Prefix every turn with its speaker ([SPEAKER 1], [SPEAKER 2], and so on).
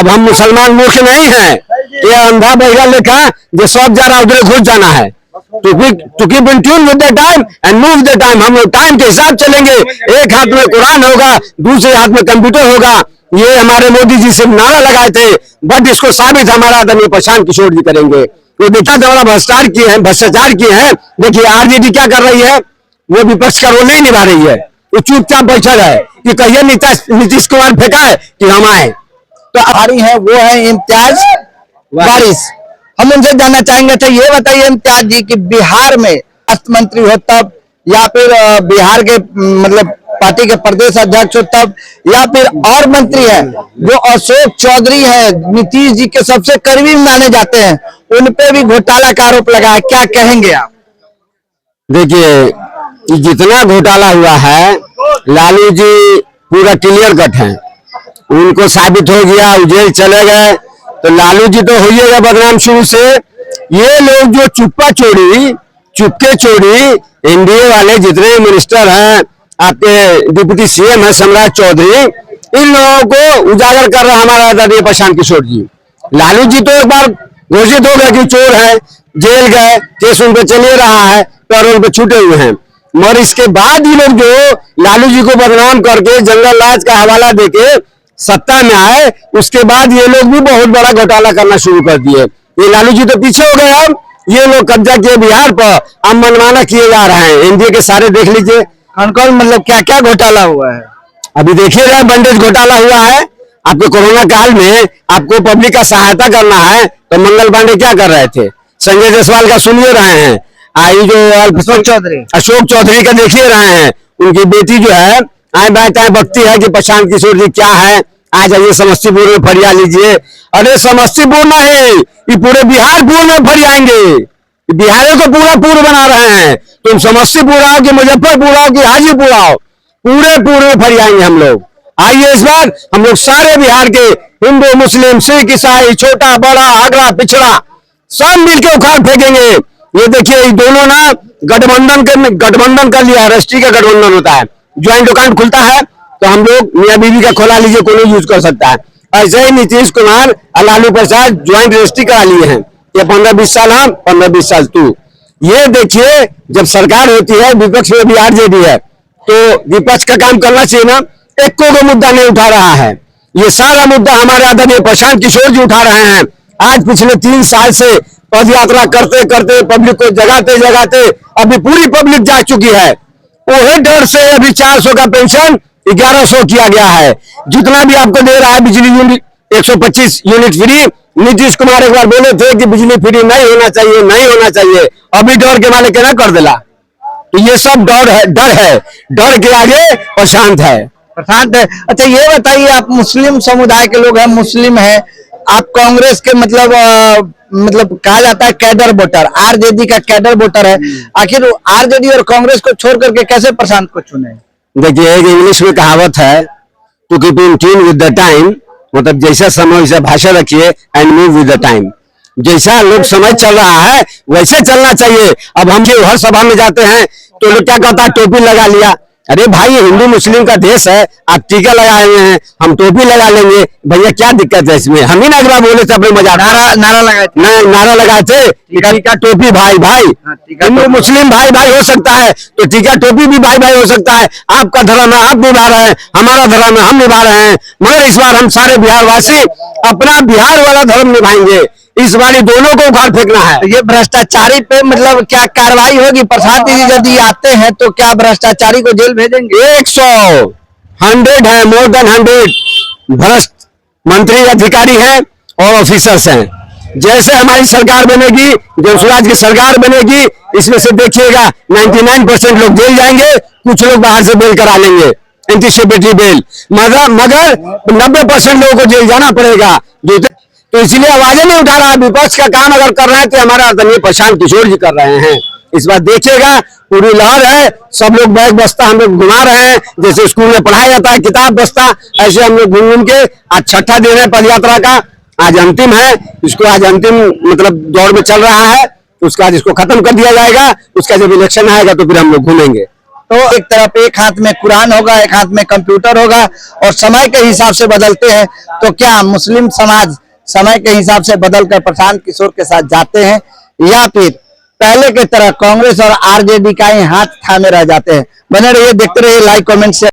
[SPEAKER 1] अब हम मुसलमान मूर्ख नहीं हैं, ये अंधा बहिरा लेखा जो सब जा रहा है उधर घुस जाना है। to keep in tune with the time and move the time, हम लोग टाइम के हिसाब चलेंगे। एक हाथ में कुरान होगा, दूसरे हाथ में कंप्यूटर होगा। ये हमारे मोदी जी सिर्फ नारा लगाए थे, बट इसको साबित हमारा आदरणीय प्रशांत किशोर जी करेंगे। वो देखा बड़ा भ्रष्टाचार किए हैं। देखिए आरजेडी क्या कर रही है, वो विपक्ष का रोल नहीं निभा रही है, वो चुपचाप बैठा है कि कहिए नीतीश कुमार फेंका है कि हम आए।
[SPEAKER 2] तो आ रही है वो है इम्तियाज वारिस। हम उनसे जानना चाहेंगे, तो ये बताइए इम्तियाज जी कि बिहार में स्वास्थ्य मंत्री हो तब, या फिर बिहार के मतलब पार्टी के प्रदेश अध्यक्ष हो तब, या फिर और मंत्री है जो अशोक चौधरी है, नीतीश जी के सबसे करीबी माने जाते हैं, उन पे भी घोटाला का आरोप लगा है, क्या कहेंगे आप?
[SPEAKER 1] देखिए जितना घोटाला हुआ है, लालू जी पूरा क्लियर कट है, उनको साबित हो गया, जेल चले गए, तो लालू जी तो हो गया बदनाम शुरू से। ये लोग जो चुपके चोरी एनडीए वाले जितने मिनिस्टर हैं, आपके डिप्टी सीएम है सम्राट चौधरी, इन लोगों को उजागर कर रहा हमारा आदरणीय प्रशांत किशोर जी। लालू जी तो एक बार घोषित हो गए कि चोर है, जेल गए, केस उन पे चले रहा है, पैरोल पे छूटे हुए हैं, मगर इसके बाद ही लोग जो लालू जी को बदनाम करके जंगल राज का हवाला देके सत्ता में आए, उसके बाद ये लोग भी बहुत बड़ा घोटाला करना शुरू कर दिए। ये लालू जी तो पीछे हो गए, अब ये लोग कब्जा किए बिहार पर, अब मनमाना किए जा रहे हैं। एनडीए के सारे देख लीजिए
[SPEAKER 2] कौन मतलब क्या क्या घोटाला हुआ है।
[SPEAKER 1] अभी देखिएगा, बंडेज घोटाला हुआ है। आपको कोरोना काल में आपको पब्लिक का सहायता करना है, तो मंगल पांडे क्या कर रहे थे, संजय जायसवाल का सुनिए रहे हैं, आई जो अशोक चौधरी का देखिए रहे हैं, उनकी बेटी जो है आए बाएं ताएं बकती है कि प्रशांत किशोर जी क्या है, आ जाइए समस्तीपुर में फरिया लीजिए। अरे समस्तीपुर नहीं, ये पूरे बिहार पूर्व में फरियाएंगे, बिहार को पूरा पूर्व बना रहे हैं। तुम समस्तीपुर आओ कि मुजफ्फरपुर आओ कि हाजीपुर आओ, पूरे पूर्व में फरियाएंगे हम लोग। आइए इस बार हम लोग सारे बिहार के हिंदू मुस्लिम सिख ईसाई छोटा बड़ा आगरा पिछड़ा सब मिलकर उखाड़ फेंकेंगे। ये देखिए दोनों ना गठबंधन कर लिया है, राष्ट्रीय का गठबंधन होता है, ज्वाइंट अकाउंट खुलता है, तो हम लोग मियां बीवी का खोला लीजिए, कोई यूज कर सकता है। ऐसे ही नीतीश कुमार और लालू प्रसाद ज्वाइंट रजिस्ट्री करा लिए हैं, ये 15-20 साल हम 15-20 साल तू। ये देखिए जब सरकार होती है, विपक्ष में भी आरजेडी है, तो विपक्ष का काम करना चाहिए ना। एक को मुद्दा नहीं उठा रहा है, ये सारा मुद्दा हमारे आदरणीय प्रशांत किशोर जी उठा रहे हैं। आज पिछले 3 साल से पद यात्रा करते करते पब्लिक को जगाते अभी पूरी पब्लिक जाग चुकी है। वही डर से अभी 400 का पेंशन 1100 किया गया है। जितना भी आपको दे रहा है बिजली unit 125 unit free, Nitish Kumar एक बार बोले थे कि बिजली फ्री नहीं होना चाहिए, अभी डर के मारे कहना कर दिला। तो ये सब डर के आगे प्रशांत है।
[SPEAKER 2] अच्छा ये बताइए, आप मुस्लिम समुदाय के लोग हैं, मुस्लिम हैं, आप कांग्रेस के मतलब कहा जाता है कैडर वोटर, आरजेडी का कैडर वोटर है, आखिर आरजेडी और कांग्रेस को छोड़ करके कैसे प्रशांत को चुने?
[SPEAKER 1] देखिए एक इंग्लिश में कहावत है, to keep in tune with the time, मतलब जैसा समय वैसा भाषा रखिए and move with the time. जैसा लोग समय चल रहा है वैसे चलना चाहिए। अब हम जो हर सभा में जाते हैं तो लोग क्या कहता है, टोपी लगा लिया। अरे भाई हिंदू मुस्लिम का देश है, आप टीका लगाए हुए हैं, हम टोपी लगा लेंगे, भैया क्या दिक्कत है इसमें? हम ही ना एक बार बोले थे अपने मजाक, नारा लगाए थे टीका टोपी भाई हिंदू मुस्लिम भाई हो सकता है, तो टीका टोपी भी भाई हो सकता है। आपका धर्म है आप निभा रहे हैं, हमारा धर्म है हम निभा रहे हैं, मगर इस बार हम सारे बिहार वासी अपना बिहार वाला धर्म निभाएंगे। इस बार दोनों को उखाड़ फेंकना है।
[SPEAKER 2] ये भ्रष्टाचारी पे मतलब क्या कार्रवाई होगी? प्रसाद जी यदि आते हैं तो क्या भ्रष्टाचारी को जेल भेजेंगे?
[SPEAKER 1] 100 है, मोर देन 100 भ्रष्ट मंत्री अधिकारी हैं और ऑफिसर्स हैं। जैसे हमारी सरकार बनेगी, जो स्वराज की सरकार बनेगी, इसमें से देखिएगा 99% लोग जेल जाएंगे, कुछ लोग बाहर से बेल करा लेंगे, एंटीसिपेटरी बेल, मगर 90% लोगों को जेल जाना पड़ेगा। तो इसलिए आवाजें नहीं उठा रहा। विपक्ष का काम अगर कर रहे हैं तो हमारा आदरणीय प्रशांत किशोर जी कर रहे हैं। इस बार देखिएगा पूरी लहर है, सब लोग बैग बस्ता हम लोग घुमा रहे हैं, जैसे स्कूल में पढ़ाया जाता है किताब बस्ता, ऐसे हम लोग घूम के आज 6ठा दिन है पद यात्रा का, आज अंतिम है, इसको आज अंतिम मतलब दौर में चल रहा है, उसका आज इसको खत्म कर दिया जाएगा। उसका जब इलेक्शन आएगा तो फिर हम लोग घूमेंगे।
[SPEAKER 2] तो एक तरफ एक हाथ में कुरान होगा, एक हाथ में कंप्यूटर होगा और समय के हिसाब से बदलते हैं, तो क्या मुस्लिम समाज समय के हिसाब से बदलकर प्रशांत किशोर के साथ जाते हैं या फिर पहले की तरह कांग्रेस और आरजेडी का ही हाथ थामे रह जाते हैं? बने रहिए, देखते रहिए, लाइक कमेंट से